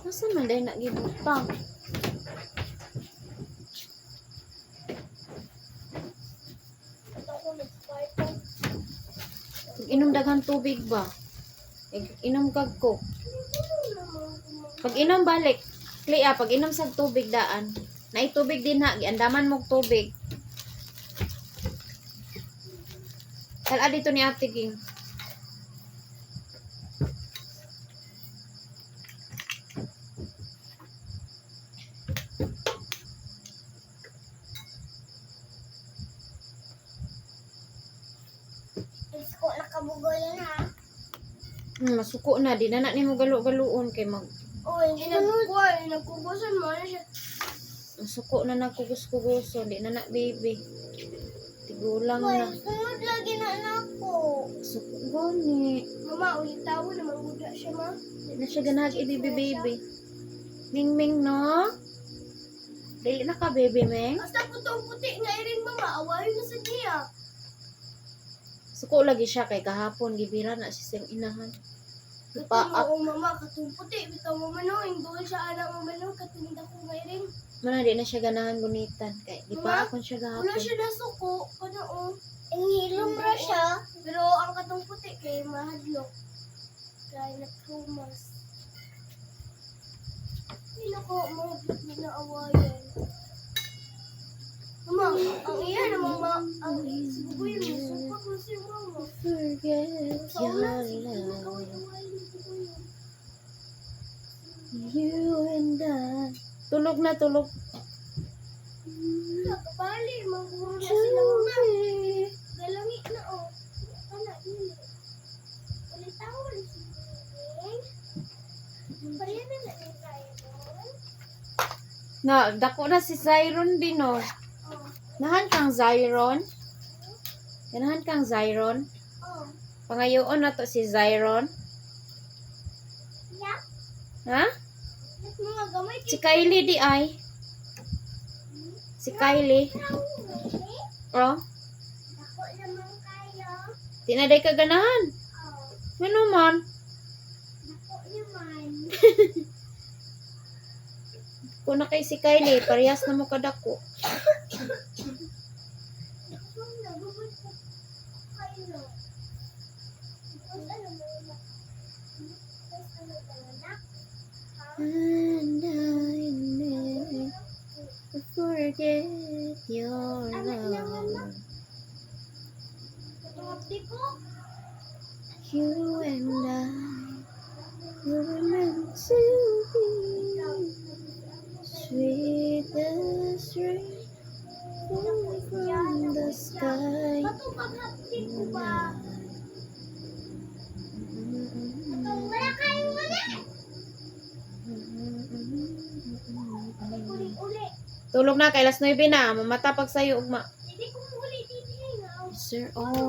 Asa man dahil nagibutang? Inom daghang tubig ba? Inom kag coke. Pag inom balik, Clea, pag inom sa tubig daan. Naay tubig din ha, giandaman mo tubig. Tala dito ni Ate Ging. Isko nakabugo yun ha. Masuko na, di na na nimo galo-galoon kay mag Uy, nagkugusan mo na siya. masuko na nagkugus-kuguso, di na na baby. Tigulang Uy, na. sunod lagi na nako. Suko gani. Mama, ulit tawo na mangguda siya ma. Di na siya ganag i-baby baby. Ming no? Dili na ka baby Ming. Basta putong puti nga iring mama, awayin na sa niya. Suko lagi siya kay kahapon gibira na si sing inahan. Katong mo mama, katong puti, bitaw mo mano, inggoy siya anak mo mano, katong dako nga iring. Mana di na siya ganahan gunitan kay di pa akon siya Wala gahapon. siya nasuko, ano o. Ingilom ra siya. Pero ang katong puti kay mahadlok. Kaya nagtumas. Hindi na ko mahadlok na naawayan. Mama, ang iya namang ang sibugoy mo, supak mo si mama. Forget Sa your una, ikaw love. ay awayin ni sibugoy mo. You and I. Tulog na tulog. Kapali, maguro na sila mama. Galangi na o. Ano, ini. Ulit ako rin si Bing. Pariyan na na yung tayo doon. Na, dako na si Zyron din oh. Oh. Nahan kang Zyron? Ganahan kang Zyron? Oh. Pangayoon na to si Zyron? Yeah. Ha? At mga gamay Si Kylie di ay. Si Kylie. Oh, Ako naman kayo. tinaday ka ganahan. Oh. Ano man? Ako naman. Kung na kay si Kylie, parehas na mo kadako. Ako nagubot ko kayo. Tapos ano mo na? Tapos ano ba na? And I never forget your love. Tumapi ko. You and I were meant to be sweet as rain from the sky. Patupag-hapti ko ba? Wala kayong wala. Uli-uli. Tulog na kay las 9 na, mamata pag sayo ugma. Hindi ko muli dito. Sir, oh.